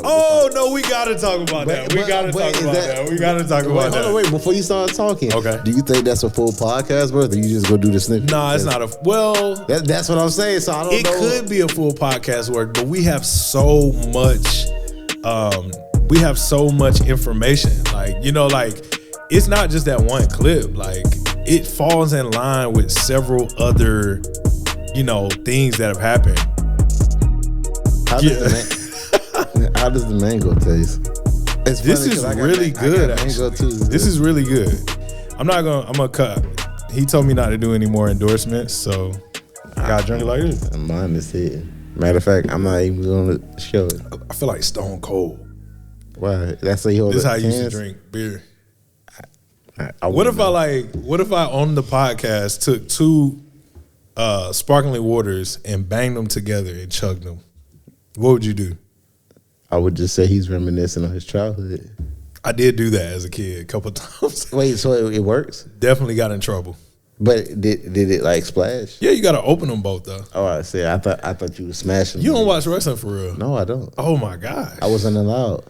Oh no, we gotta talk about that. We gotta talk about that. We gotta talk about that. Wait, before you start talking, okay. Do you think that's a full podcast worth, or you just go do the snippet? Nah, it's not a. Well, that's what I'm saying. So I don't know. It could be a full podcast worth, but we have so much. We have so much information. Like it's not just that one clip. Like it falls in line with several other, things that have happened. How does the mango taste? This is really good. This is really good. I'm gonna cut. He told me not to do any more endorsements, so I gotta drink it like this. Mine is hitting. Matter of fact, I'm not even gonna show it. I feel like stone cold. Why? That's how you hold. This is how you used to drink beer. What if I on the podcast took two sparkling waters and banged them together and chugged them? What would you do? I would just say he's reminiscing on his childhood. I did do that as a kid a couple times. Wait, so it works? Definitely got in trouble. But did it like splash? Yeah, you got to open them both though. Oh, I see. I thought you were smashing. You don't watch wrestling for real? No, I don't. Oh my gosh. I wasn't allowed.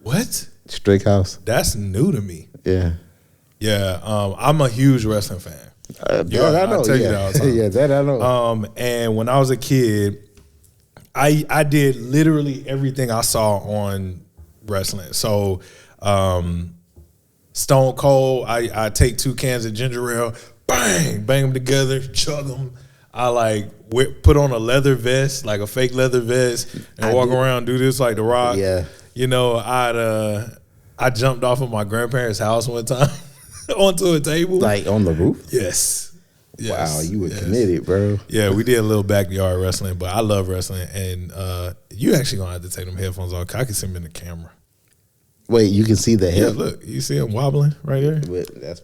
What? Strict house. That's new to me. Yeah. Yeah. I'm a huge wrestling fan. That I know. I'll tell you that all the time. Yeah, that I know. And when I was a kid, I did literally everything I saw on wrestling. So, Stone Cold, I take 2 cans of ginger ale, bang them together, chug them. I put on a leather vest, like a fake leather vest, and walk around, do this like The Rock. Yeah. I jumped off of my grandparents' house one time onto a table. Like on the roof? Yes. Wow, you were committed, bro. Yeah, we did a little backyard wrestling, but I love wrestling. And you actually going to have to take them headphones off. I can see them in the camera. Wait, you can see the head? Yeah, look. You see them wobbling right there? That's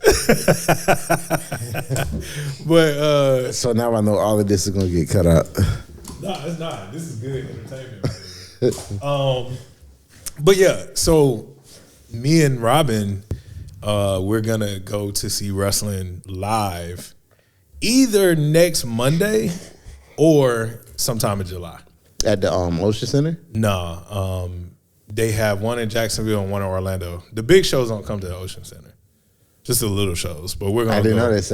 But so now I know all of this is going to get cut out. No, it's not. This is good entertainment. But yeah, so me and Robin, we're going to go to see wrestling live either next Monday or sometime in July. At the Ocean Center? No. They have one in Jacksonville and one in Orlando. The big shows don't come to the Ocean Center. Just the little shows. But we're going to go. I didn't know this.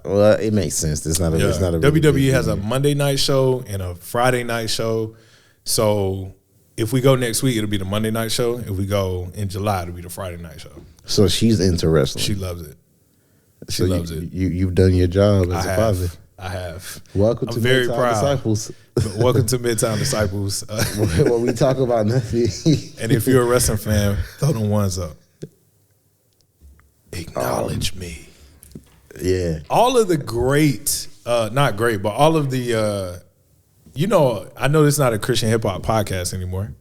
Well, it makes sense. It's not a WWE has a Monday night show and a Friday night show. So if we go next week, it'll be the Monday night show. If we go in July, it'll be the Friday night show. So she's into wrestling. She loves it. She loves it. You've done your job as a father. I have. Welcome to very Midtown proud. Disciples. Welcome to Midtown Disciples. Where we talk about nothing. And if you're a wrestling fan, throw them ones up. Acknowledge me. Yeah. All of the great, not great, but all of the, I know it's not a Christian hip hop podcast anymore,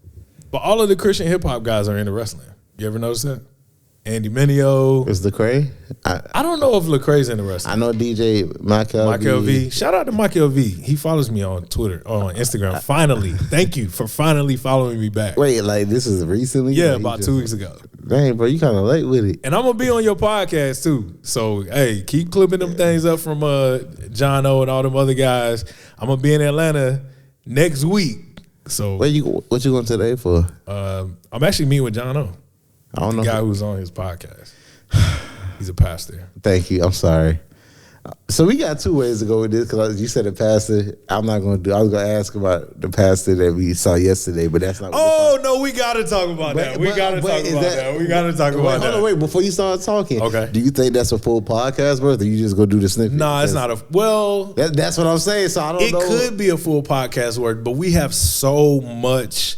but all of the Christian hip hop guys are into wrestling. You ever notice that? Andy Mineo. Is Lecrae? I don't know if Lecrae's in the wrestling. I know DJ Michael V. Shout out to Michael V. He follows me on Twitter or on Instagram. Finally. Thank you for finally following me back. Wait, this is recently? Yeah, about 2 weeks ago. Dang, bro, you kind of late with it. And I'm going to be on your podcast too. So, hey, keep clipping them things up from John O and all them other guys. I'm going to be in Atlanta next week. So, what you going today for? I'm actually meeting with John O. I don't know. The guy who's on his podcast. He's a pastor. Thank you. I'm sorry. So we got 2 ways to go with this because you said a pastor. I'm not going to do. I was going to ask about the pastor that we saw yesterday, but that's not. No, we got to talk about that. We got to talk about that. We got to talk about that. Wait, before you start talking. Okay. Do you think that's a full podcast worth, or you just go do the snippet? No, it's not a. Well, that's what I'm saying. So I don't know. It could be a full podcast worth, but we have so much.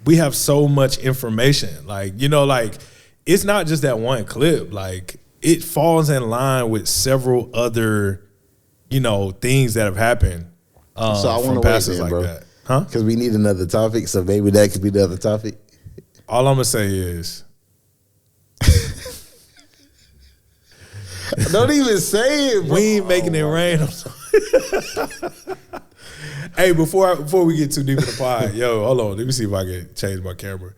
We have so much information. It's not just that one clip. It falls in line with several other, things that have happened. So I want to wait then, bro. That. Huh? Because we need another topic, so maybe that could be the other topic. All I'm going to say is. Don't even say it, bro. We ain't making it rain. Hey, before we get too deep in the pod, hold on. Let me see if I can change my camera.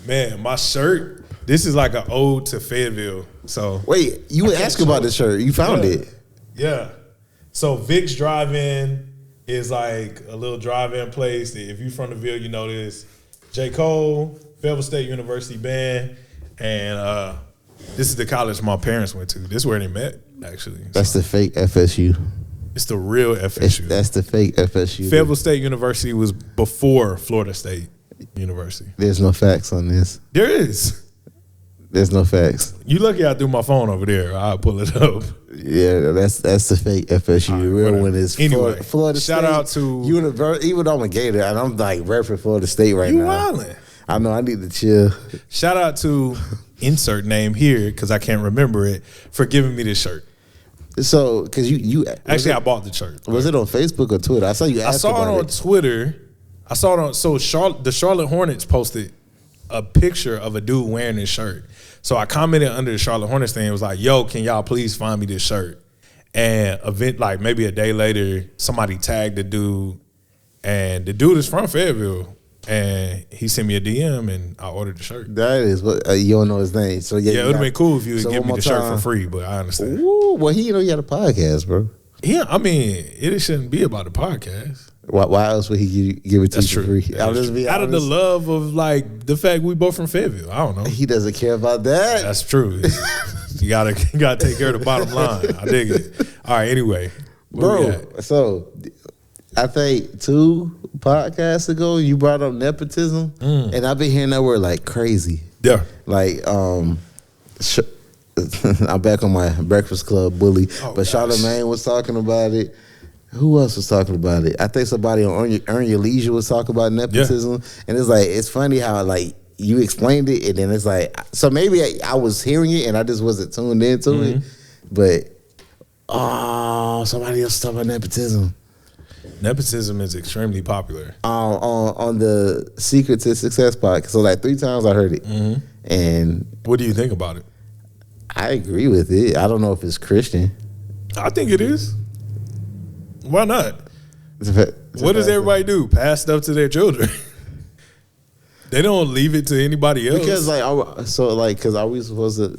Man, my shirt, this is like an ode to Fayetteville. So wait, you would ask about the shirt. You found it. Yeah. So Vic's Drive-In, is like a little drive-in place. If you're from the Ville, you know this. J. Cole, Fayetteville State University Band, and this is the college my parents went to. This is where they met, actually. That's the fake FSU. It's the real FSU. That's the fake FSU. Fayetteville State University was before Florida State University. There's no facts on this. There is. There's no facts. You lucky I threw my phone over there. I'll pull it up. Yeah, that's the fake FSU. Right, real one is anyway, Florida shout State out to University. Even though I'm a Gator, and I'm like repping Florida State right you now. You wildin'. I know. I need to chill. Shout out to insert name here because I can't remember it for giving me this shirt. So, because you actually, I bought the shirt. Was it on Facebook or Twitter? I saw you. I saw it on Twitter. I saw it on. So the Charlotte Hornets posted a picture of a dude wearing this shirt. So I commented under the Charlotte Hornets thing. It was like, "Yo, can y'all please find me this shirt?" And like maybe a day later, somebody tagged the dude, and the dude is from Fayetteville, and he sent me a DM, and I ordered the shirt. That is what you don't know his name. So yeah, it would have been cool if you would give me the shirt for free, but I understand. Ooh, well, he had a podcast, bro. Yeah, I mean, it shouldn't be about the podcast. Why else would he give it to you for free? I'll just be out of the love of like the fact we both from Fayetteville. I don't know. He doesn't care about that. That's true. you gotta take care of the bottom line. I dig it. All right. Anyway, bro. So I think 2 podcasts ago you brought up nepotism, and I've been hearing that word like crazy. Yeah. Like I'm back on my Breakfast Club bully, but Charlamagne was talking about it. Who else was talking about it? I think somebody on Earn Your Leisure was talking about nepotism, and it's like it's funny how like you explained it, and then it's like so maybe I was hearing it and I just wasn't tuned into it, but somebody else talking about nepotism. Nepotism is extremely popular on the Secret to Success podcast. So like 3 times I heard it, and what do you think about it? I agree with it. I don't know if it's Christian. I think it is. Why not? What does everybody do? Pass stuff to their children. They don't leave it to anybody else. Because because are we supposed to?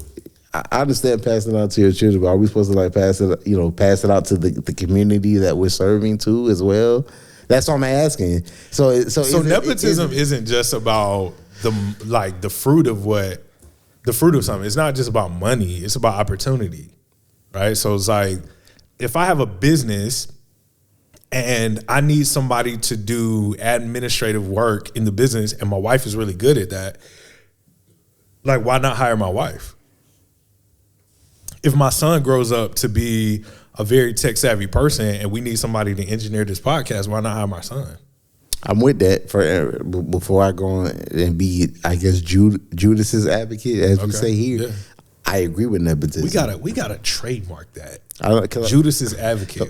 I understand passing it out to your children, but are we supposed to like pass it out to the community that we're serving to as well? That's what I'm asking. So nepotism isn't just about the fruit of something. It's not just about money. It's about opportunity, right? So it's like if I have a business and I need somebody to do administrative work in the business and my wife is really good at that, like why not hire my wife? If my son grows up to be a very tech savvy person and we need somebody to engineer this podcast, why not hire my son? I'm with that before I go on and be, I guess, Judas's advocate, as we say here. Yeah. I agree with nepotism. We gotta trademark that. Judas's advocate.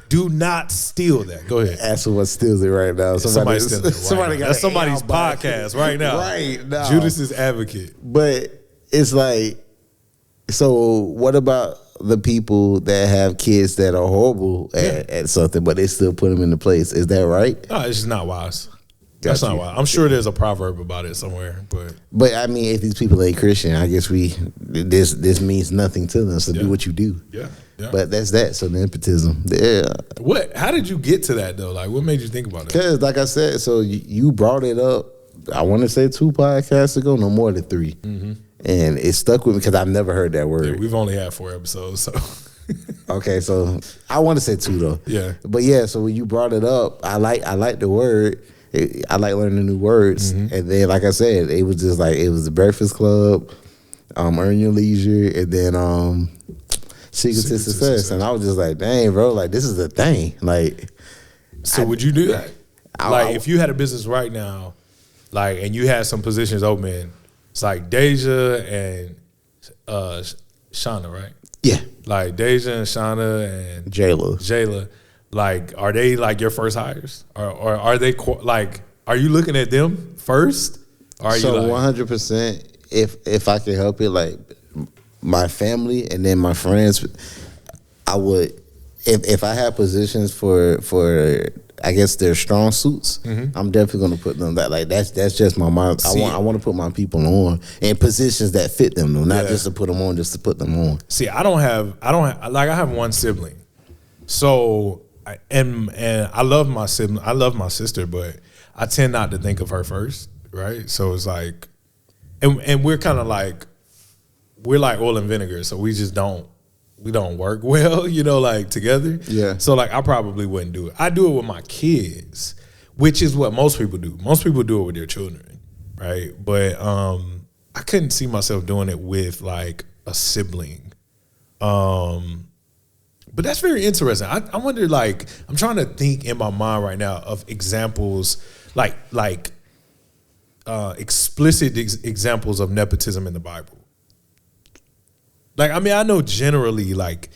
Do not steal that. Go ahead. Ask what steals it right now. Somebody's stealing it right now. That's somebody's podcast right now. Right now. Judas's advocate. But it's like, so what about the people that have kids that are horrible at something, but they still put them into place? Is that right? No, it's just not wise. That's not wise. I'm sure there's a proverb about it somewhere, but I mean, if these people ain't Christian, I guess this means nothing to them. So do what you do. Yeah. But that's that. So nepotism. Yeah. What? How did you get to that though? Like, what made you think about it? Because, like I said, so you brought it up. I want to say 2 podcasts ago, no more than 3. Mm-hmm. And it stuck with me because I've never heard that word. Yeah, we've only had 4 episodes, so. Okay, so I want to say 2 though. Yeah. But yeah, so when you brought it up, I like the word. I like learning new words. Mm-hmm. And then, like I said, it was just like, it was the Breakfast Club, Earn Your Leisure, and then Secret to Success. And I was just like, dang, bro, like this is the thing. Like, so would you do that? If you had a business right now, like, and you had some positions open, it's like Deja and Shauna, right? Yeah. Like Deja and Shauna and Jayla. Like, are they like your first hires, or are they like? Are you looking at them first? Or are so you like, 100%? If I can help it, like my family and then my friends, I would. If I have positions for I guess their strong suits, I'm definitely gonna put them that. Like that's just my mind. I want to put my people on in positions that fit them though, not just to put them on, just to put them on. See, I have one sibling, so and I love my sibling. I love my sister, but I tend not to think of her first, right? So it's like, and we're kind of like, we're like oil and vinegar, so we don't work well, like together. Yeah. So like I probably wouldn't do it. I do it with my kids, which is what most people do. Most people do it with their children, right? But I couldn't see myself doing it with like a sibling. But that's very interesting. I wonder, like, I'm trying to think in my mind right now of examples, like explicit examples of nepotism in the Bible. Like, I mean, I know generally, like,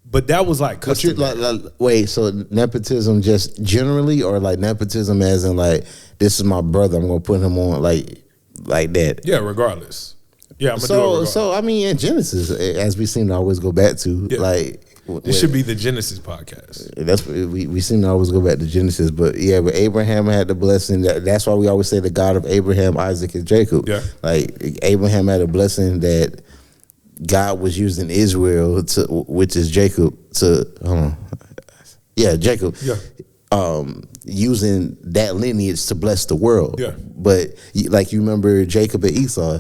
but that was like customary. Wait, so nepotism just generally, or like nepotism as in like, this is my brother, I'm gonna put him on like that? Yeah, regardless. Yeah, I'm gonna do it regardless. So I mean, in Genesis, as we seem to always go back to, like, this should be the Genesis podcast. That's what we seem to always go back to Genesis, but yeah, but Abraham had the blessing. That's why we always say the God of Abraham, Isaac, and Jacob. Yeah, like Abraham had a blessing that God was using Israel which is Jacob Jacob. Yeah. Using that lineage to bless the world. Yeah. But like you remember Jacob and Esau,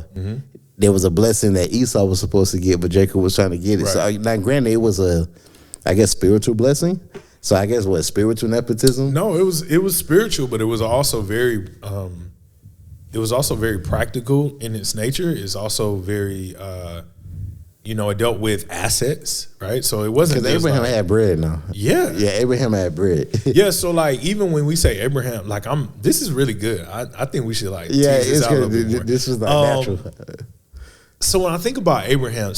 there was a blessing that Esau was supposed to get, but Jacob was trying to get it. Right. So now, granted, it was spiritual blessing. So I guess spiritual nepotism? No, it was spiritual, but it was also very practical in its nature. It's also very it dealt with assets, right? So it wasn't because Abraham had bread now. Yeah, Abraham had bread. Yeah, so like even when we say Abraham, like this is really good. I think we should like tease this out a little bit more. This was like natural. So when I think about Abraham,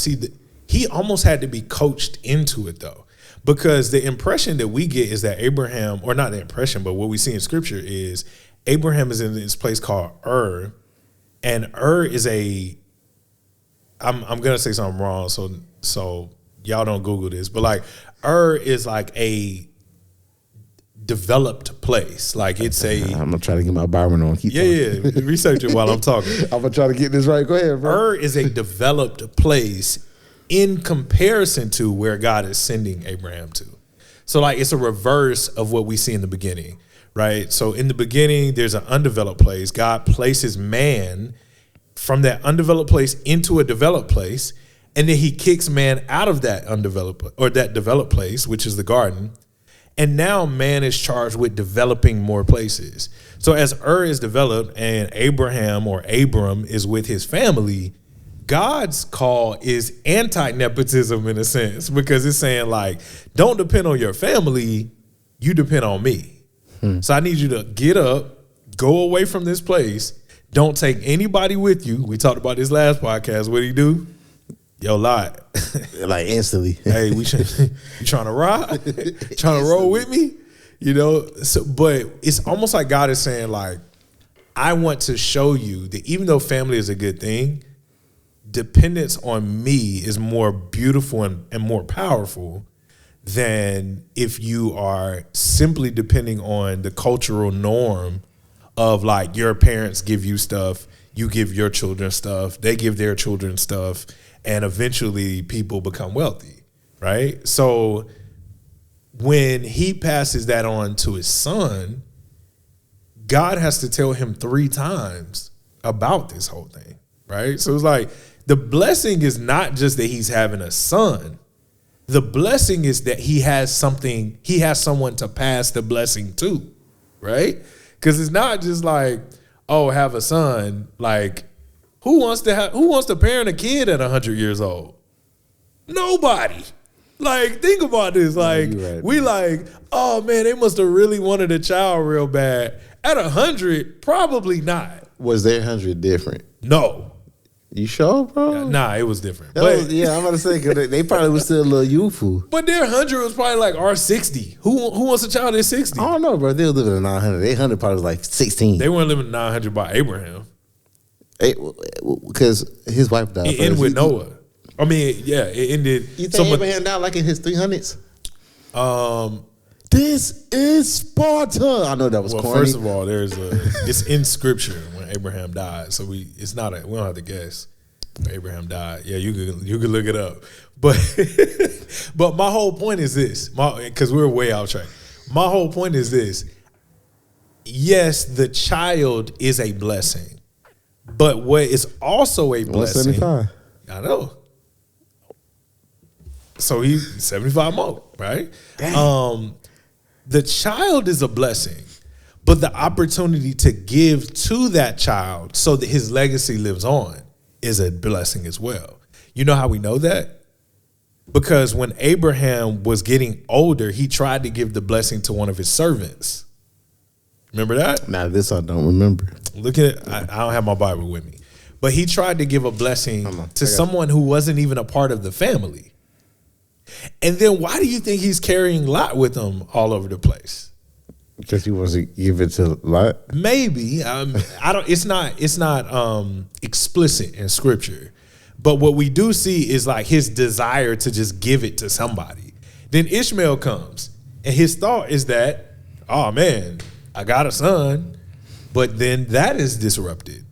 he almost had to be coached into it though, because the impression that we get is that Abraham, or not the impression, but what we see in Scripture is Abraham is in this place called Ur, and Ur is I'm gonna say something wrong, so y'all don't Google this, but like Ur is like a developed place. Like it's I'm gonna try to get my Byron on. Yeah, research it while I'm talking. I'm gonna try to get this right. Go ahead, bro. Ur is a developed place in comparison to where God is sending Abraham to. So like it's a reverse of what we see in the beginning, right? So in the beginning, there's an undeveloped place. God places man from that undeveloped place into a developed place, and then he kicks man out of that undeveloped or that developed place, which is the garden. And now man is charged with developing more places. So as Ur is developed and Abraham or Abram is with his family, God's call is anti-nepotism in a sense, because it's saying like, don't depend on your family, you depend on me. So I need you to get up, go away from this place. Don't take anybody with you. We talked about this last podcast. What do you do? Yo, lie. Like instantly. Hey, you trying to ride? Trying to roll with me? So, but it's almost like God is saying like, I want to show you that even though family is a good thing, dependence on me is more beautiful and more powerful than if you are simply depending on the cultural norm of like your parents give you stuff, you give your children stuff, they give their children stuff, and eventually people become wealthy, right? So when he passes that on to his son, God has to tell him 3 times about this whole thing, right? So it's like the blessing is not just that he's having a son. The blessing is that he has someone to pass the blessing to, right? Because it's not just like, oh, have a son. Like, who wants to parent a kid at 100 years old? Nobody. Like, think about this. Like, right. We like, oh man, they must have really wanted a child real bad. At 100, probably not. Was their 100 different? No. You sure, bro? Nah, it was different. I'm about to say, because they probably was still a little youthful. But their 100 was probably like our 60. Who wants a child at 60? I don't know, bro. They were living at 900. 800 probably was like 16. They weren't living at 900 by Abraham. Because his wife died. It ended with Noah. I mean, yeah, it ended. You think Abraham died like in his 300s? This is Sparta. I know that was corny. First of all, it's in Scripture when Abraham died, so we don't have to guess when Abraham died. Yeah, you could look it up, but my whole point is this, because we're way out track. My whole point is this. Yes, the child is a blessing. But what is also a blessing. 175. I know. So he's 75 more, right? The child is a blessing, but the opportunity to give to that child so that his legacy lives on is a blessing as well. You know how we know that? Because when Abraham was getting older, he tried to give the blessing to one of his servants. Remember that? Now this I don't remember. Look at it. I don't have my Bible with me. But he tried to give a blessing to someone who wasn't even a part of the family. And then why do you think he's carrying Lot with him all over the place? Because he wants to give it to Lot? Maybe. I don't. It's not explicit in scripture. But what we do see is like his desire to just give it to somebody. Then Ishmael comes, and his thought is that, oh man, I got a son. But then that is disrupted.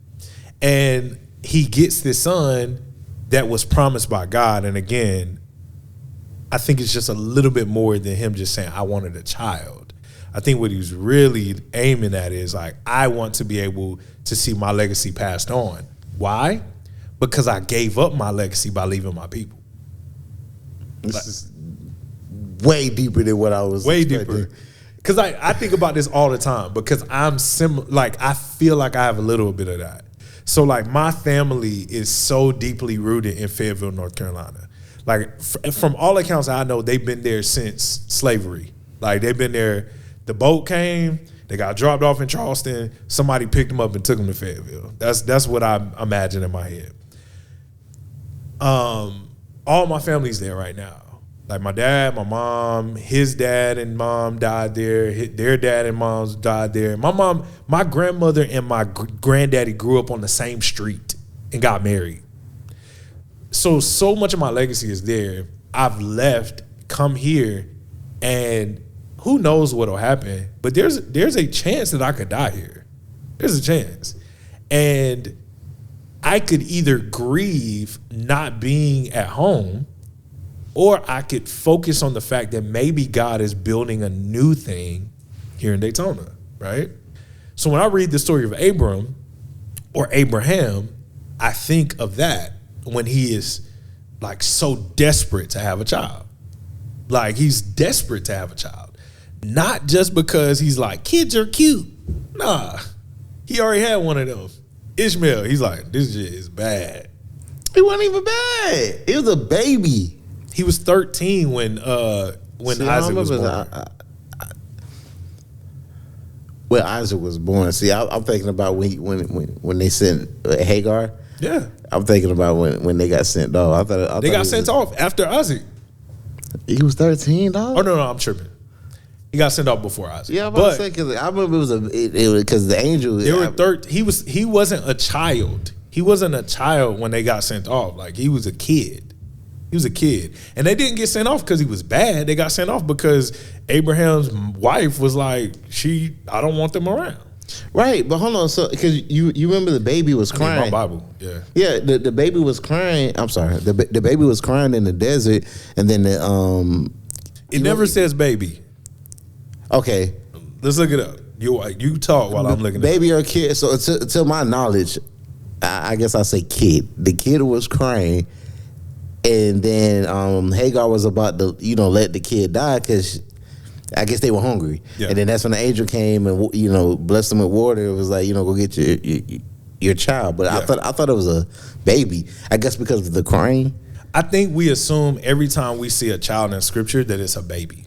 And he gets this son that was promised by God. And again, I think it's just a little bit more than him just saying, I wanted a child. I think what he's really aiming at is like, I want to be able to see my legacy passed on. Why? Because I gave up my legacy by leaving my people. This is way deeper than what I was expecting. Deeper. Because I think about this all the time because I'm similar. Like, I feel like I have a little bit of that. So, like, my family is so deeply rooted in Fayetteville, North Carolina. Like, from all accounts I know, they've been there since slavery. Like, they've been there. The boat came. They got dropped off in Charleston. Somebody picked them up and took them to Fayetteville. That's what I imagine in my head. All my family's there right now. Like my dad, my mom, his dad and mom died there. Their dad and moms died there. My grandmother and my granddaddy grew up on the same street and got married. So much of my legacy is there. I've left, come here, and who knows what'll happen. But there's a chance that I could die here. There's a chance. And I could either grieve not being at home, or I could focus on the fact that maybe God is building a new thing here in Daytona, right? So when I read the story of Abram or Abraham, I think of that when he is like so desperate to have a child. Like he's desperate to have a child. Not just because he's like, kids are cute. Nah, he already had one of them. Ishmael, he's like, this shit is bad. It wasn't even bad. It was a baby. He was 13 when Isaac was born. When Isaac was born. See, I'm thinking about when they sent Hagar. Yeah. I'm thinking about when they got sent off. I thought they got sent off after Isaac. He was 13, dog? Oh, no, I'm tripping. He got sent off before Isaac. Yeah, but I remember it was because the angel. They were 13. He wasn't a child. He wasn't a child when they got sent off. Like, he was a kid. He was a kid. And they didn't get sent off because he was bad. They got sent off because Abraham's wife was like, I don't want them around. Right, but hold on. So, because you remember the baby was crying. My Bible, yeah. Yeah, the baby was crying. I'm sorry. The baby was crying in the desert. And then it never says baby. Okay. Let's look it up. You talk while I'm looking at it. Baby or kid. So, to my knowledge, I guess I say kid. The kid was crying. And then Hagar was about to, let the kid die because I guess they were hungry. Yeah. And then that's when the angel came and, blessed them with water. It was like, go get your child. But yeah. I thought it was a baby. I guess because of the crying. I think we assume every time we see a child in scripture that it's a baby.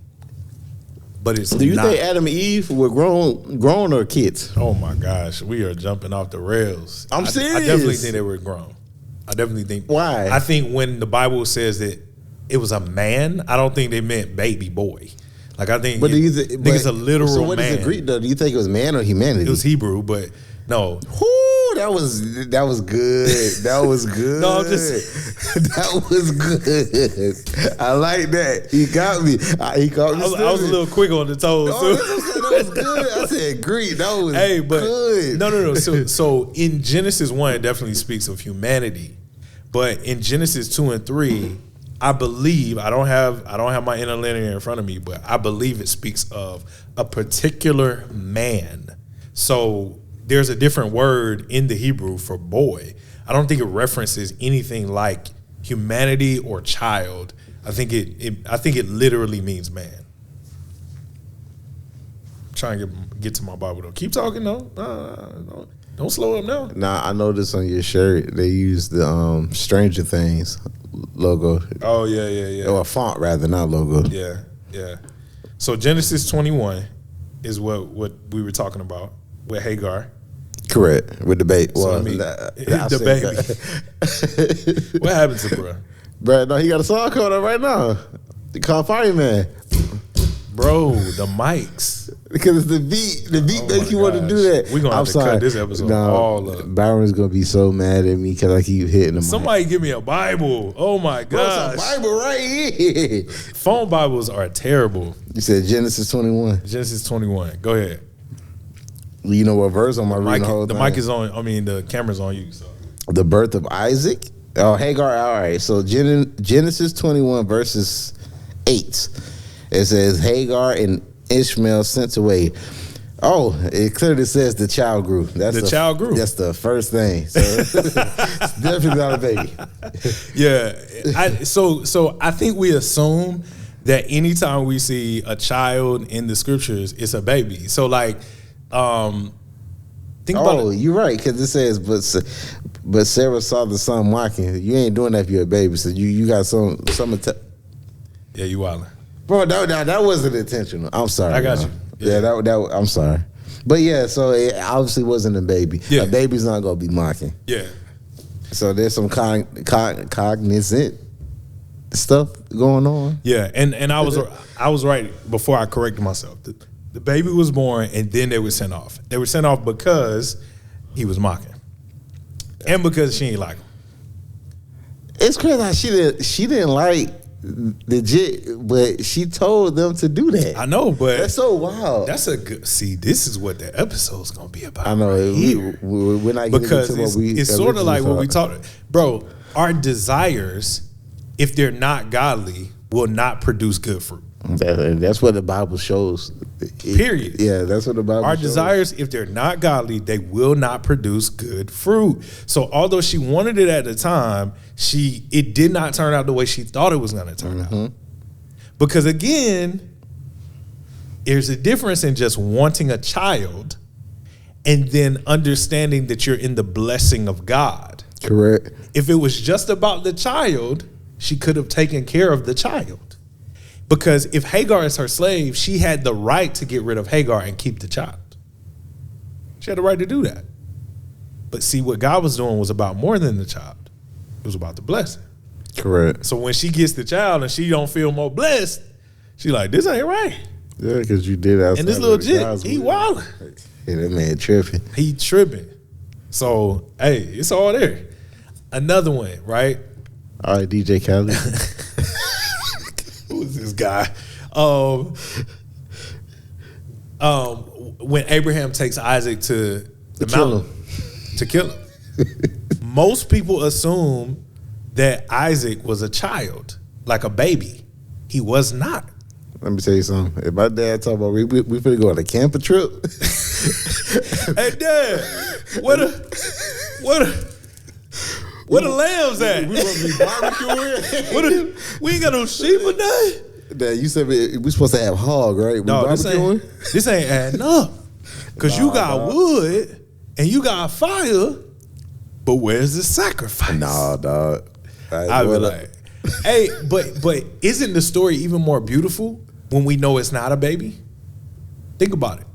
But it's not. Do you think Adam and Eve were grown or kids? Oh my gosh, we are jumping off the rails. I'm serious. I definitely think they were grown. I definitely think. Why? I think when the Bible says that it was a man, I don't think they meant baby boy. Like I think, it's a literal man. So what is the Greek though? Do you think it was man or humanity? It was Hebrew, but no. Whoo, that was good. That was good. No, I'm just that was good. I like that. He got me. He caught me. I was a little quick on the toes. No, that was good. I said Greek. That was good. No. So in Genesis 1, it definitely speaks of humanity. But in Genesis 2 and 3, I believe, I don't have my interlinear in front of me, but I believe it speaks of a particular man. So there's a different word in the Hebrew for boy. I don't think it references anything like humanity or child. I think it literally means man. I'm trying to get to my Bible though. Keep talking though. Don't slow up now. Nah, I noticed on your shirt they used the Stranger Things logo. Oh yeah. Or a font rather, not logo. Yeah. So Genesis 21 is what we were talking about with Hagar. Correct. With the baby. Well, the baby. What happened to bro? Bro, no, he got a song coming up right now. They call Fireman. Bro, the mics. Because it's the beat. The beat makes you want to do that. We're going to have to cut this episode all up. Byron's going to be so mad at me because I keep hitting him. Somebody give me a Bible. Oh, my gosh. Bro, it's a Bible right here. Phone Bibles are terrible. You said Genesis 21. Genesis 21. Go ahead. You know what verse am I reading the whole thing? The mic is on. I mean, the camera's on you. So. The birth of Isaac? Oh, Hagar. All right. So Genesis 21 verses 8. It says Hagar and Ishmael sent away. Oh, it clearly says the child grew. That's the child grew. That's the first thing. So it's definitely not a baby. Yeah. So I think we assume that anytime we see a child in the scriptures, it's a baby. So like, think about it. You're right, because it says, but Sarah saw the son mocking. You ain't doing that if you're a baby. So you got some. Yeah, you wildin'. Bro, that wasn't intentional. I'm sorry. I got you. Yeah, that I'm sorry. But yeah, so it obviously wasn't a baby. Yeah. A baby's not gonna be mocking. Yeah. So there's some cognizant stuff going on. Yeah, and I was right before I corrected myself. The baby was born and then they were sent off. They were sent off because he was mocking, and because she ain't like him. It's crazy how she didn't like legit, but she told them to do that. I know, but that's so wild. That's a good. See, this is what the episode's gonna be about. I know. Right we're not because it's sort of like what we talked, bro. Our desires, if they're not godly, will not produce good fruit. That's what the Bible shows. Period. Yeah, that's what the Bible shows. Our desires, if they're not godly, they will not produce good fruit. So although she wanted it at the time, it did not turn out the way she thought it was going to turn out. Because again, there's a difference in just wanting a child and then understanding that you're in the blessing of God. Correct. If it was just about the child, she could have taken care of the child. Because if Hagar is her slave, she had the right to get rid of Hagar and keep the child. She had the right to do that. But see, what God was doing was about more than the child. It was about the blessing. Correct. So when she gets the child and she don't feel more blessed, she like, this ain't right. Yeah, because you did outside. And this little jit, he wilding. Yeah, that man tripping. He tripping. So, hey, it's all there. Another one, right? All right, DJ Khaled. Who is this guy? When Abraham takes Isaac to the mountain to kill him, most people assume that Isaac was a child, like a baby. He was not. Let me tell you something. If my dad talk about we finna go on a camping trip. Hey, Dad, where the lambs at? We supposed to be barbecuing. We ain't got no sheep or nothing. Dad, you said we supposed to have hog, right? No, this ain't adding up. Because you got wood and you got fire, but where's the sacrifice? Nah, dog. I be like, hey, but isn't the story even more beautiful when we know it's not a baby? Think about it.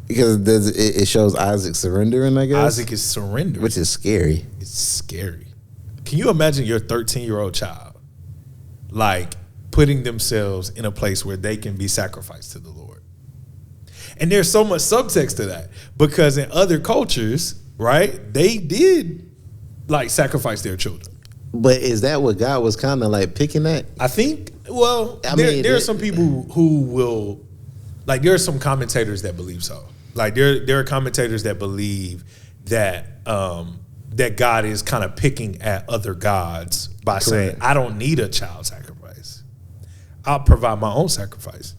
Because it shows Isaac surrendering, I guess. Isaac is surrendering. Which is scary. It's scary. Can you imagine your 13-year-old child, like, putting themselves in a place where they can be sacrificed to the Lord? And there's so much subtext to that. Because in other cultures, right, they did, like, sacrifice their children. But is that what God was kind of, like, picking at? I think, well, there are some people who will, like, there are some commentators that believe so. Like, there are commentators that believe that that God is kind of picking at other gods by saying, I don't need a child sacrifice. I'll provide my own sacrifice.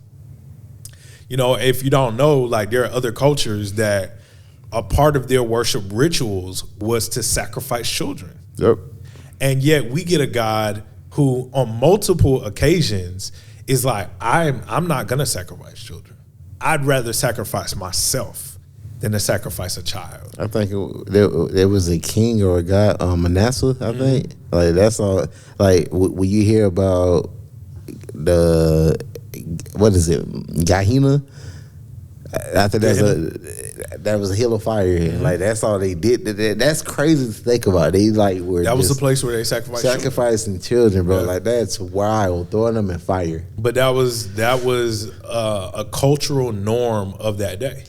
You know, if you don't know, like there are other cultures that a part of their worship rituals was to sacrifice children. Yep. And yet we get a God who on multiple occasions is like, I'm not going to sacrifice children. I'd rather sacrifice myself than to sacrifice a child. I think there was a king or a guy, Manasseh, I think. Like, that's all. Like, when you hear about what is it, Gehenna? I think that was a hill of fire. Like, that's all they did. That's crazy to think about. They that was the place where they sacrificing children, bro. Yeah. Like, that's wild, throwing them in fire. But that was a cultural norm of that day.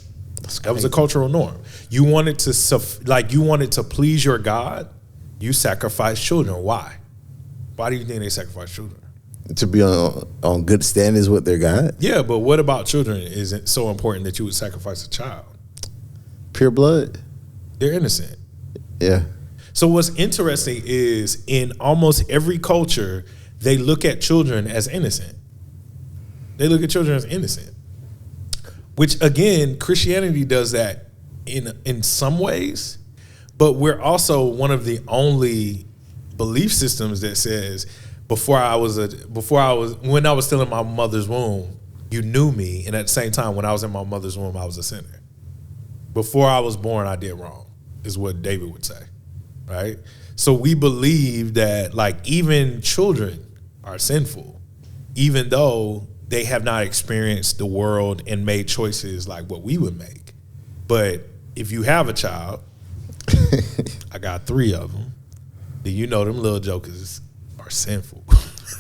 That was a cultural norm. You wanted to please your God, you sacrifice children. Why? Why do you think they sacrifice children? To be on good standings with their God? Yeah, but what about children isn't so important that you would sacrifice a child? Pure blood? They're innocent. Yeah. So what's interesting is in almost every culture, they look at children as innocent. They look at children as innocent. Which, again, Christianity does that in some ways, but we're also one of the only belief systems that says, when I was still in my mother's womb, you knew me, and at the same time, when I was in my mother's womb, I was a sinner. Before I was born, I did wrong, is what David would say, right? So we believe that, like, even children are sinful, even though they have not experienced the world and made choices like what we would make. But if you have a child, I got 3 of them, then you know them little jokers are sinful.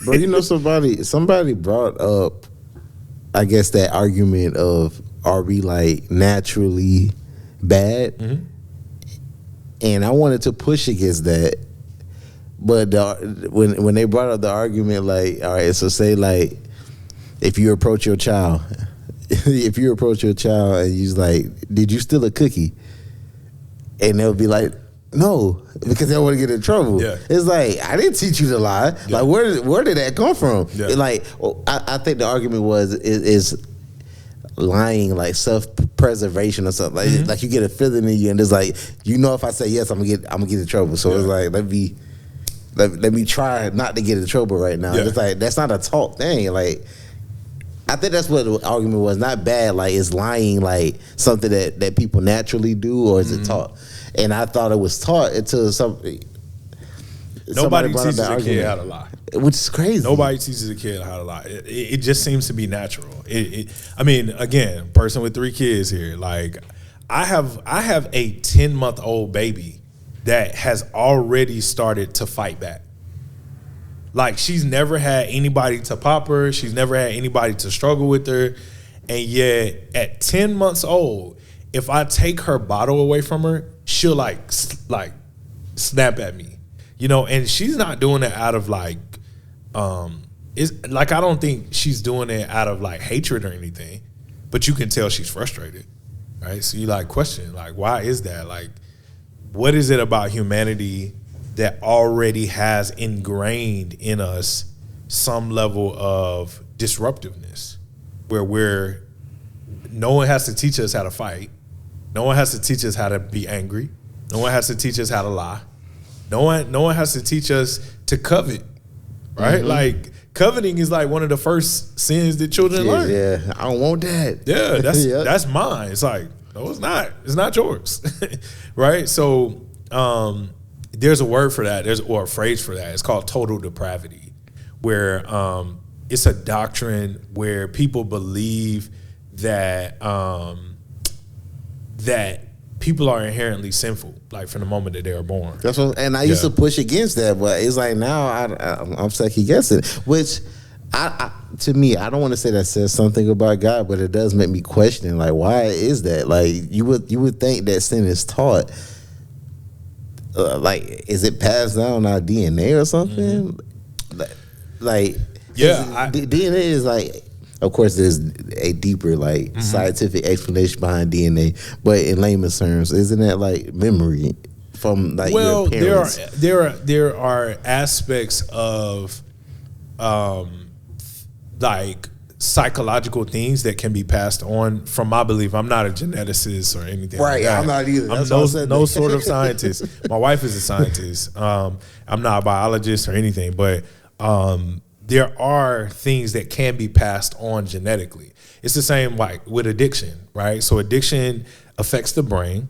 Bro, you know, somebody brought up, I guess, that argument of, are we like naturally bad? Mm-hmm. And I wanted to push against that. But when they brought up the argument, like, all right, so say like, if you approach your child and you're like, did you steal a cookie? And they'll be like, no, because they don't want to get in trouble. Yeah. It's like, I didn't teach you to lie. Yeah. Like, where did that come from? Yeah. Like, I think the argument is lying, like self-preservation or something. Like, like you get a feeling in you, and it's like, you know, if I say yes, I'm gonna get in trouble. So it's like, let me try not to get in trouble right now. Yeah. It's like, that's not a taught thing. Like, I think that's what the argument was. Not bad, like, is lying like something that people naturally do, or is it taught? And I thought it was taught until nobody teaches a kid how to lie, which is crazy. Nobody teaches a kid how to lie. It just seems to be natural. I mean, again, person with 3 kids here. Like, I have a 10-month-old baby that has already started to fight back. Like, she's never had anybody to pop her. She's never had anybody to struggle with her. And yet, at 10 months old, if I take her bottle away from her, she'll like snap at me, you know. And she's not doing it out of like, it's like, I don't think she's doing it out of like hatred or anything, but you can tell she's frustrated, right? So you like question, like, why is that? Like, what is it about humanity that already has ingrained in us some level of disruptiveness, where no one has to teach us how to fight. No one has to teach us how to be angry. No one has to teach us how to lie. No one has to teach us to covet, right? Mm-hmm. Like, coveting is like one of the first sins that children learn. Yeah, I don't want that. Yeah, that's mine. It's like, no, it's not. It's not yours, right? So there's a word for that. Or a phrase for that. It's called total depravity, where it's a doctrine where people believe that that people are inherently sinful, like from the moment that they are born. That's what, and I used to push against that, but it's like now I'm second guessing. Which, to me, I don't want to say that says something about God, but it does make me question, like, why is that? Like, you would think that sin is taught. Like, is it passed down our DNA or something? Mm-hmm. Like, yeah, DNA is like. Of course, there's a deeper, like, scientific explanation behind DNA, but in layman's terms, isn't that like memory from like your parents? Well, there are aspects of like psychological things that can be passed on. From my belief, I'm not a geneticist or anything. Right, like that. I'm not either. I'm no sort of scientist. My wife is a scientist. I'm not a biologist or anything, but there are things that can be passed on genetically. It's the same like with addiction, right? So addiction affects the brain,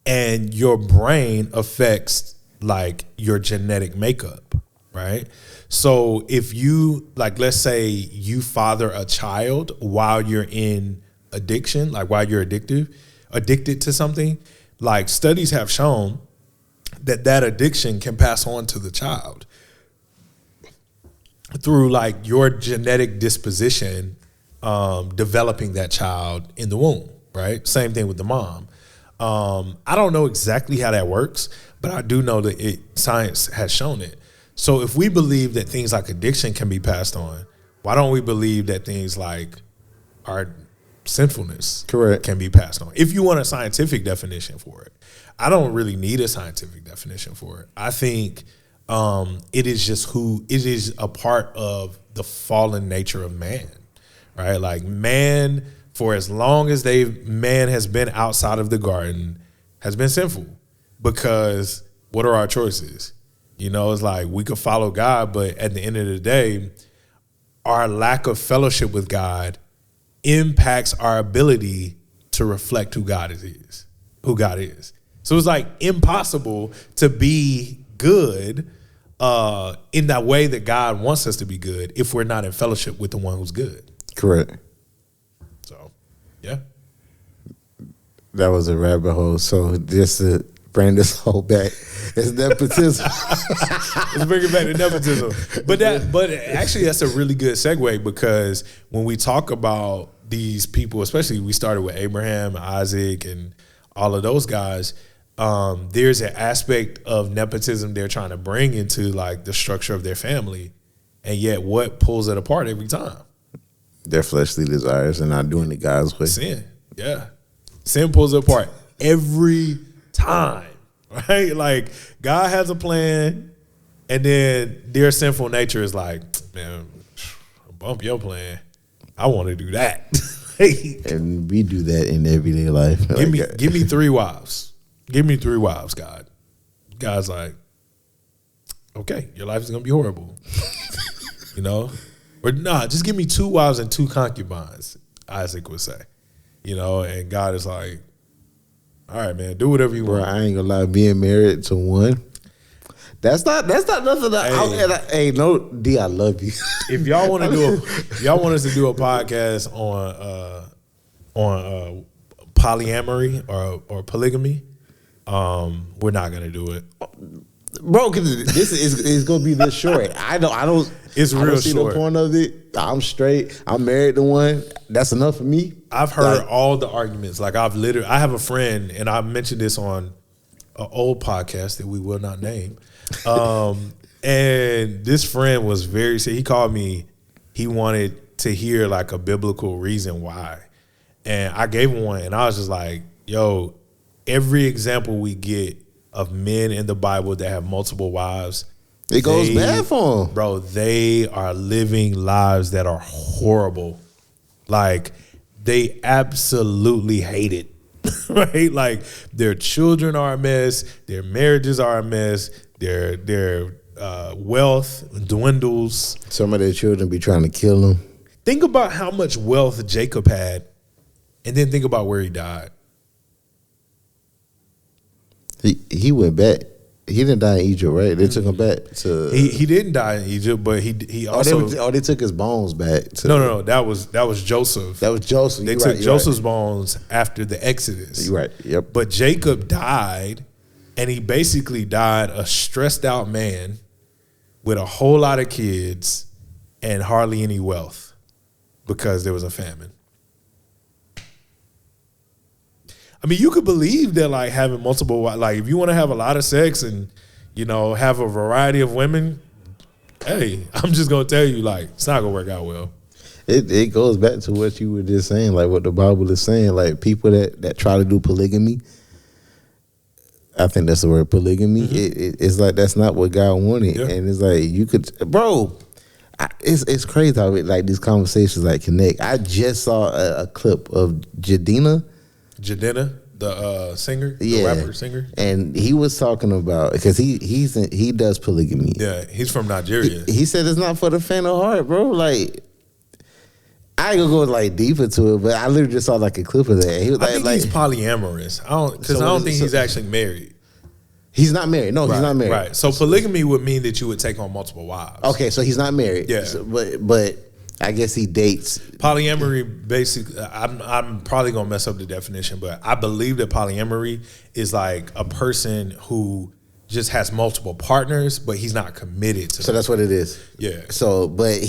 and your brain affects like your genetic makeup, right? So if you, like, let's say you father a child while you're in addiction, like while you're addicted to something, like studies have shown that addiction can pass on to the child through like your genetic disposition, developing that child in the womb, right? Same thing with the mom. I don't know exactly how that works, but I do know that science has shown it. So if we believe that things like addiction can be passed on, why don't we believe that things like our sinfulness can be passed on? If you want a scientific definition for it. I don't really need a scientific definition for it. I think it is a part of the fallen nature of man, right? Like man, for as long as man has been outside of the garden, has been sinful, because what are our choices? You know, it's like we could follow God, but at the end of the day, our lack of fellowship with God impacts our ability to reflect who God is. So it's like impossible to be good in that way that God wants us to be good if we're not in fellowship with the one who's good. Correct. So, yeah. That was a rabbit hole. So just to bring this whole back, it's nepotism. Let's bring it back to nepotism. But actually that's a really good segue, because when we talk about these people, especially we started with Abraham, Isaac, and all of those guys, there's an aspect of nepotism they're trying to bring into like the structure of their family, and yet what pulls it apart every time? Their fleshly desires and not doing it God's way. Sin, yeah. Sin pulls it apart every time, right? Like God has a plan, and then their sinful nature is like, man, bump your plan. I want to do that. And we do that in everyday life. Give me 3 wives. Give me 3 wives, God. God's like, okay, your life is gonna be horrible. You know? Or nah, just give me 2 wives and 2 concubines, Isaac would say. You know, and God is like, all right, man, do whatever you want. Bro, I ain't gonna lie, being married to one, that's not nothing. Hey, no, D, I love you. If y'all want us to do a podcast on polyamory or polygamy, we're not gonna do it, bro. Because this is gonna be this short. I don't. It's real short. See the point of it. I'm straight. I'm married to one. That's enough for me. I've heard all the arguments. Like I have a friend, and I mentioned this on an old podcast that we will not name. And this friend was he called me. He wanted to hear like a biblical reason why, and I gave him one, and I was just like, yo, every example we get of men in the Bible that have multiple wives, it goes bad for them. Bro, they are living lives that are horrible. Like, they absolutely hate it, right? Like, their children are a mess. Their marriages are a mess. Their wealth dwindles. Some of their children be trying to kill them. Think about how much wealth Jacob had, and then think about where he died. He went back. He didn't die in Egypt, right? They took him back to. He didn't die in Egypt, but he also. They took his bones back. No. That was Joseph. That was Joseph. They took Joseph's bones after the Exodus. You're right. Yep. But Jacob died, and he basically died a stressed out man with a whole lot of kids and hardly any wealth because there was a famine. I mean, you could believe that, like, having multiple, like, if you want to have a lot of sex and, you know, have a variety of women, hey, I'm just going to tell you, like, it's not going to work out well. It goes back to what you were just saying, like what the Bible is saying, like people that try to do polygamy. I think that's the word, polygamy. Mm-hmm. It's like that's not what God wanted. Yeah. And it's like you could, bro, it's crazy how like these conversations like connect. I just saw a clip of Jadena, the singer, the rapper singer, and he was talking about because he does polygamy. Yeah, he's from Nigeria. He said it's not for the faint of heart, bro. Like, I ain't gonna go like deep into it, but I literally just saw like a clip of that. He was I think he's polyamorous. I don't think he's actually married. He's not married. No, he's not married. Right. So polygamy would mean that you would take on multiple wives. Okay, so he's not married. Yeah. So, but I guess he dates. Polyamory, basically, I'm probably gonna mess up the definition, but I believe that polyamory is like a person who just has multiple partners, but he's not committed to. So that's what it is. Yeah. So, but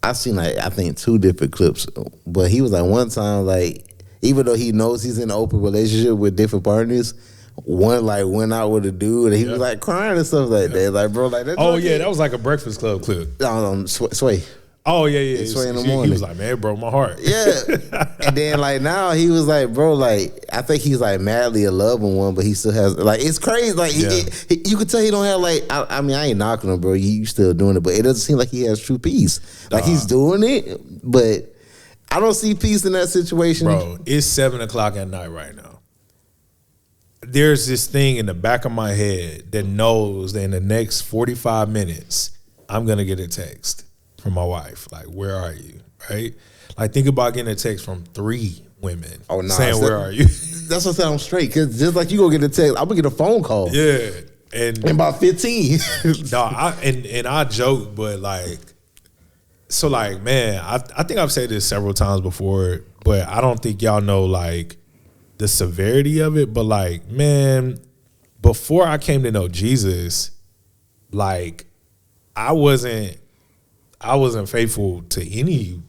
I've seen like I think 2 different clips, but he was like one time like. Even though he knows he's in an open relationship with different partners, one like went out with a dude and he was like crying and stuff like that. Like, bro, like that. Oh yeah, that was like a Breakfast Club clip. Sway. Oh yeah. Sway in the morning. He was like, man, it broke my heart. Yeah. And then like now he was like, bro, like I think he's like madly in love with one, but he still has like it's crazy. Like you could tell he don't have like I mean I ain't knocking him, bro. You still doing it, but it doesn't seem like he has true peace. Like he's doing it, but. I don't see peace in that situation. Bro, it's 7:00 at night right now. There's this thing in the back of my head that knows that in the next 45 minutes, I'm going to get a text from my wife. Like, where are you? Right? Like, think about getting a text from 3 women saying, where are you? That's what I said, I'm straight. Because just like you go get a text, I'm going to get a phone call. Yeah. And in about 15. No, I joke, but like, so like, man, I think I've said this several times before, but I don't think y'all know like the severity of it. But like, man, before I came to know Jesus, like I wasn't faithful to any,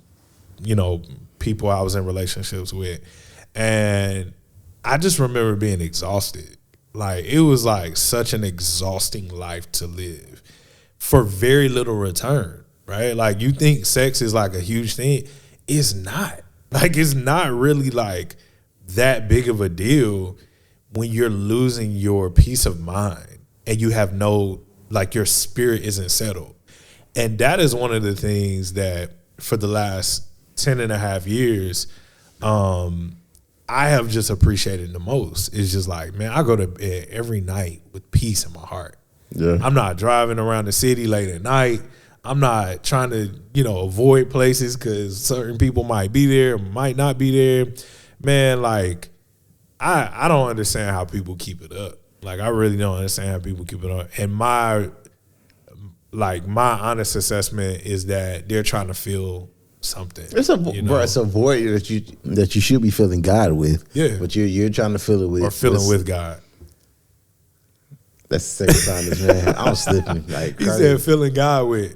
people I was in relationships with. And I just remember being exhausted. Like it was like such an exhausting life to live for very little return. Right? Like you think sex is like a huge thing. It's not. Like it's not really like that big of a deal when you're losing your peace of mind and you have your spirit isn't settled. And that is one of the things that for the last 10 and a half years, I have just appreciated the most. It's just like, man, I go to bed every night with peace in my heart. Yeah. I'm not driving around the city late at night. I'm not trying to, avoid places because certain people might be there, might not be there. Man, like, I don't understand how people keep it up. Like, I really don't understand how people keep it up. And my honest assessment is that they're trying to feel something. It's a void that you should be feeling God with. Yeah. But you're trying to fill it with. Or feeling with God. That's the second time this man. I'm slipping like crazy. He said feeling God with.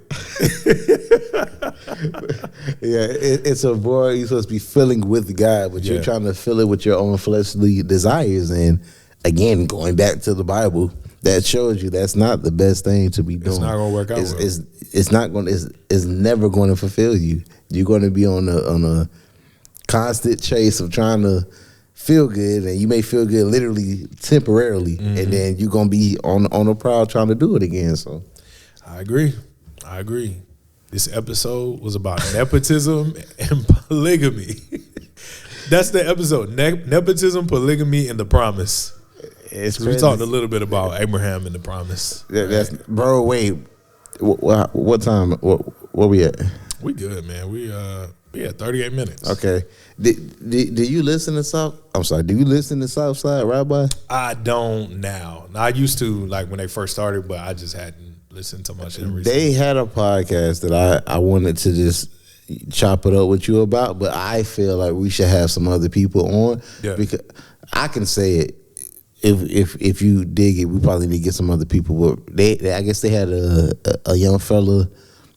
Yeah, it's a void you're supposed to be filling with God, but you're trying to fill it with your own fleshly desires. And again, going back to the Bible, that shows you that's not the best thing to be doing. It's not going to work out. It's never going to fulfill you. You're going to be on a constant chase of trying to feel good, and you may feel good literally temporarily, and then you're gonna be on the prowl trying to do it again. So, I agree. This episode was about nepotism and polygamy. That's the episode: nepotism, polygamy, and the promise. We talked a little bit about Abraham and the promise. That's bro. Wait, what time? Where we at? We good, man. We had 38 minutes. Okay. Do you listen to Do you listen to Southside Rabbi? I don't now. I used to, like when they first started, but I just hadn't listened to much of them recently. They had a podcast that I wanted to just chop it up with you about, but I feel like we should have some other people on. Yeah. Because I can say it. If you dig it, we probably need to get some other people. But I guess they had a young fella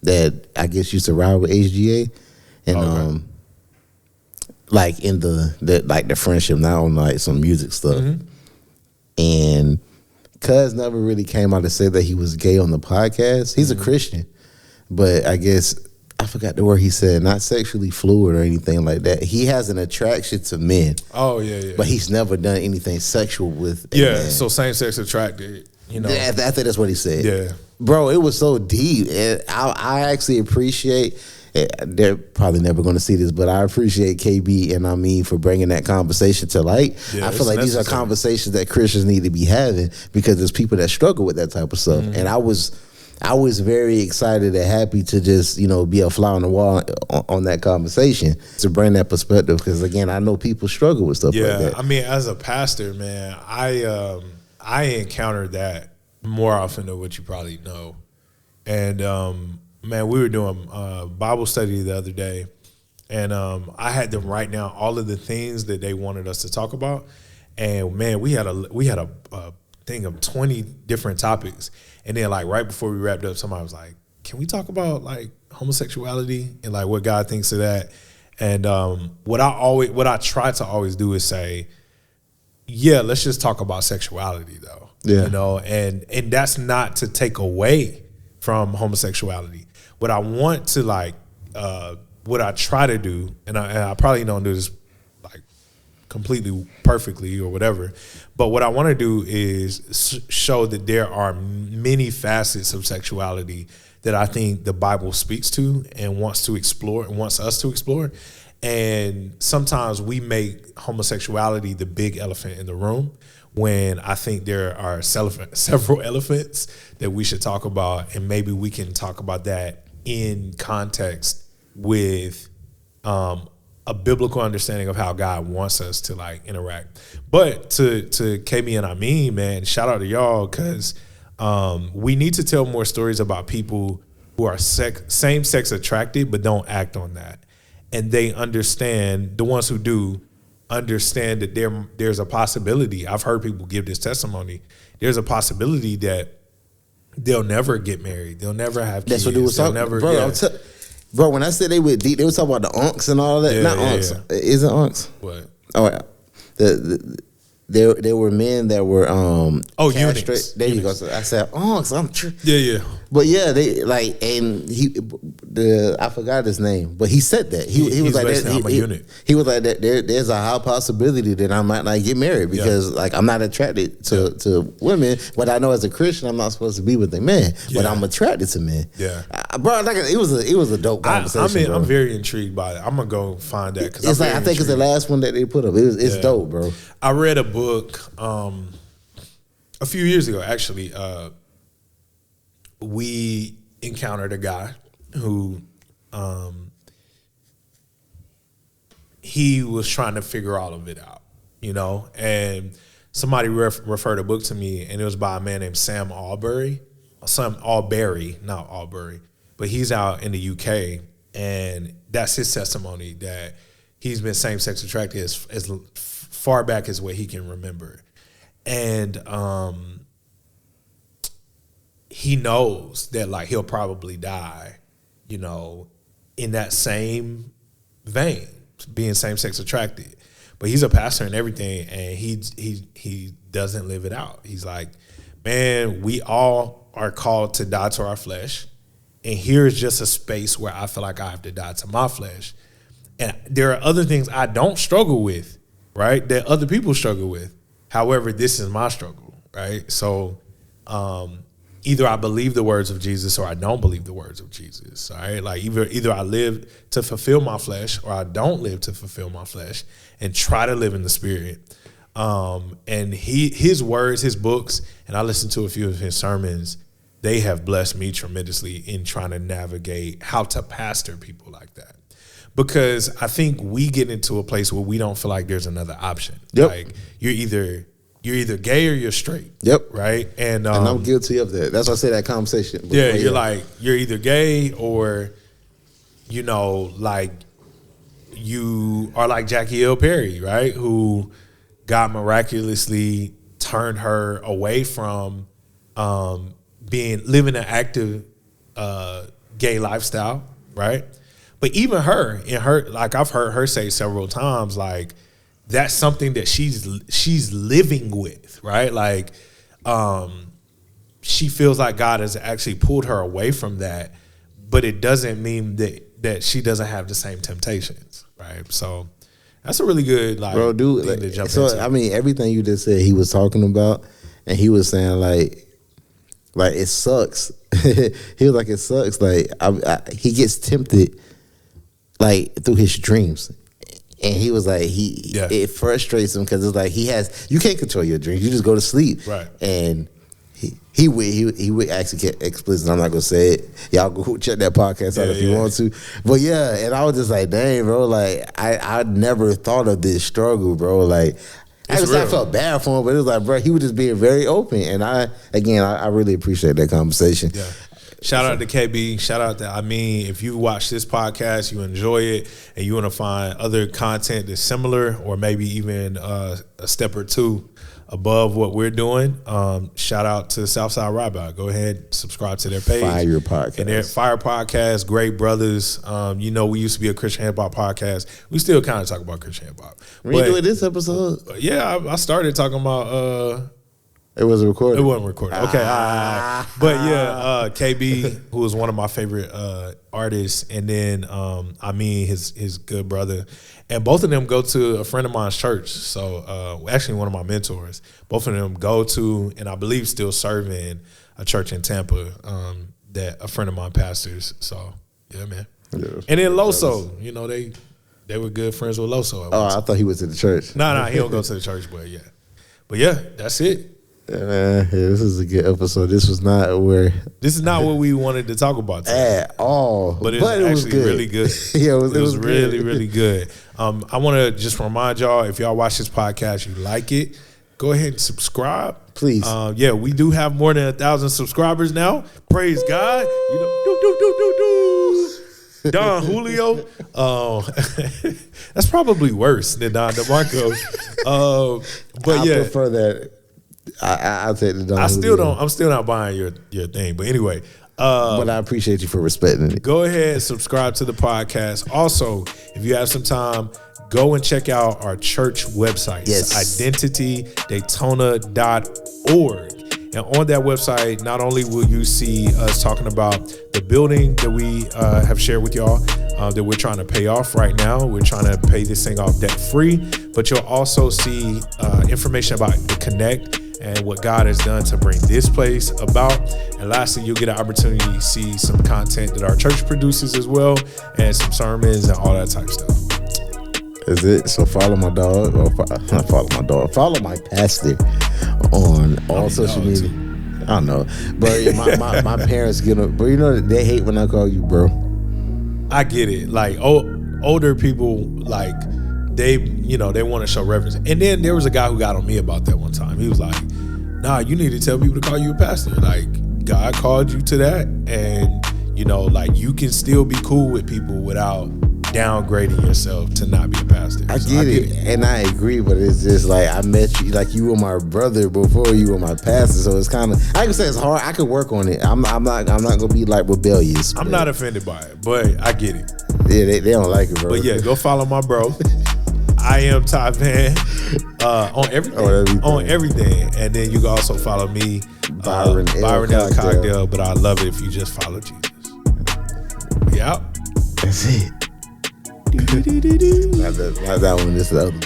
that I guess used to ride with HGA. And like in the friendship, not on like some music stuff. And Cuz never really came out to say that he was gay on the podcast. He's a Christian, but I guess I forgot the word he said, not sexually fluid or anything like that. He has an attraction to men. Oh yeah. But he's never done anything sexual with a man. So same sex attracted. You know, I think that's what he said. Yeah, bro, it was so deep. And I actually appreciate. They're probably never going to see this, but I appreciate KB and I mean for bringing that conversation to light. Yeah, I feel like these are conversations that Christians need to be having because there's people that struggle with that type of stuff. And I was very excited and happy to just, you know, be a fly on the wall on that conversation to bring that perspective. Because again, I know people struggle with stuff like that. I mean, as a pastor, man, I encountered that more often than what you probably know. And, man, we were doing Bible study the other day, and I had them write down all of the things that they wanted us to talk about. And man, we had a thing of 20 different topics. And then like right before we wrapped up, somebody was like, "Can we talk about like homosexuality and like what God thinks of that?" And what I try to always do is say, "Yeah, let's just talk about sexuality, though." Yeah, you know, and that's not to take away from homosexuality. What I want to what I try to do, and I probably don't do this like completely perfectly or whatever, but what I want to do is show that there are many facets of sexuality that I think the Bible speaks to and wants to explore and wants us to explore. And sometimes we make homosexuality the big elephant in the room, when I think there are several elephants that we should talk about, and maybe we can talk about that in context with a biblical understanding of how God wants us to like interact. But to KB and I mean, man, shout out to y'all, because we need to tell more stories about people who are same-sex attracted but don't act on that. And they understand, the ones who do, understand that there's a possibility. I've heard people give this testimony. There's a possibility that they'll never get married. They'll never have kids. That's what they was talking about. Bro, when I said they were deep, they were talking about the unks and all that. Not unks. Yeah. Is it unks? What? Oh, there were men that were eunuchs. There you go. So I said unks. I'm true. Yeah. But yeah, they like, and I forgot his name, but he said that he was like that. I'm a eunuch. He was like that. There's a high possibility that I might not get married because like I'm not attracted to women, but I know as a Christian I'm not supposed to be with a man, but I'm attracted to men. Yeah, bro, like it was a dope conversation. I'm very intrigued by it. I'm gonna go find that because it's like I think it's the last one that they put up. It's dope, bro. I read a book a few years ago, actually. We encountered a guy who he was trying to figure all of it out, you know, and somebody referred a book to me, and it was by a man named Sam Alberry, not Albury, but he's out in the UK, and that's his testimony, that he's been same-sex attracted as far back as what he can remember. And he knows that like he'll probably die, you know, in that same vein, being same-sex attracted. But he's a pastor and everything, and he doesn't live it out. He's like, man, we all are called to die to our flesh, and here's just a space where I feel like I have to die to my flesh. And there are other things I don't struggle with, right, that other people struggle with. However, this is my struggle, right? So either I believe the words of Jesus or I don't believe the words of Jesus, all right? Like either I live to fulfill my flesh or I don't live to fulfill my flesh and try to live in the spirit. And his words, his books, and I listened to a few of his sermons, they have blessed me tremendously in trying to navigate how to pastor people like that. Because I think we get into a place where we don't feel like there's another option. Yep. Like you're either gay or you're straight. Yep. Right. And I'm guilty of that. That's why I say that conversation. Yeah, you're like you're either gay or, you know, like you are like Jackie L. Perry, right? Who God miraculously turned her away from living an active gay lifestyle, right? But even her, like I've heard her say several times, like that's something that she's living with, right? Like she feels like God has actually pulled her away from that, but it doesn't mean that she doesn't have the same temptations, right? So that's a really good thing to jump into. I mean, everything you just said, he was talking about, and he was saying like Like, it sucks. He was like, it sucks. Like, he gets tempted, like, through his dreams. And he was like, it frustrates him because it's like you can't control your dreams. You just go to sleep. Right. And he would actually get explicit. I'm not going to say it. Y'all go check that podcast out if you want to. But yeah, and I was just like, dang, bro. Like, I never thought of this struggle, bro. Like, I felt bad for him, but it was like, bro, he was just being very open. And I really appreciate that conversation. Yeah. Shout out to KB. Shout out to if you watch this podcast, you enjoy it, and you want to find other content that's similar or maybe even a step or two above what we're doing, shout out to Southside Ride-By. Go ahead, subscribe to their page. Fire Podcast. And their Fire Podcast, great brothers. We used to be a Christian hip-hop podcast. We still kind of talk about Christian hip-hop. Were you doing this episode? Yeah, I started talking about... It wasn't recorded? It wasn't recorded. Okay. But yeah, KB, who is one of my favorite artists, and then his good brother. And both of them go to a friend of mine's church. So actually one of my mentors. Both of them go to, and I believe still serving, a church in Tampa that a friend of mine pastors. So yeah, man. Yeah, and then Loso, they were good friends with Loso. I thought he was at the church. No, he don't go to the church, but yeah. But yeah, that's it. This is a good episode. This is not what we wanted to talk about today. At all. But it was good. Really good. Yeah, it was really, really good. I want to just remind y'all, if y'all watch this podcast, you like it, go ahead and subscribe. Please. We do have more than 1,000 subscribers now. Praise God. Don Julio. That's probably worse than Don DeMarco. But I prefer that. I'll take the Don Julio. I'm still not buying your thing. But anyway. But I appreciate you for respecting it. Go ahead, subscribe to the podcast. Also, if you have some time, go and check out our church website. Yes. It's identitydaytona.org. And on that website, not only will you see us talking about the building that we have shared with y'all, that we're trying to pay off right now. We're trying to pay this thing off debt free, but you'll also see information about the Connect and what God has done to bring this place about. And lastly, you'll get an opportunity to see some content that our church produces as well, and some sermons and all that type of stuff. Is it? So follow my dog, or not follow my dog. Follow my pastor on all social media. I don't know, but my parents but they hate when I call you bro. I get it. Like older people, like they want to show reverence. And then there was a guy who got on me about that one time. He was like, "Nah, you need to tell people to call you a pastor. Like God called you to that, and you can still be cool with people without downgrading yourself to not be a pastor." I get it, and I agree, but it's just like I met you, like you were my brother before you were my pastor, so it's kind of, I can say it's hard. I could work on it. I'm not gonna be like rebellious. I'm not offended by it, but I get it. Yeah, they don't like it, bro. But yeah, go follow my bro. I am Ty Van on everything. On everything, and then you can also follow me, Byron L. Cocktail. But I love it if you just follow Jesus. Yeah, that's it. Not that one. This is the other.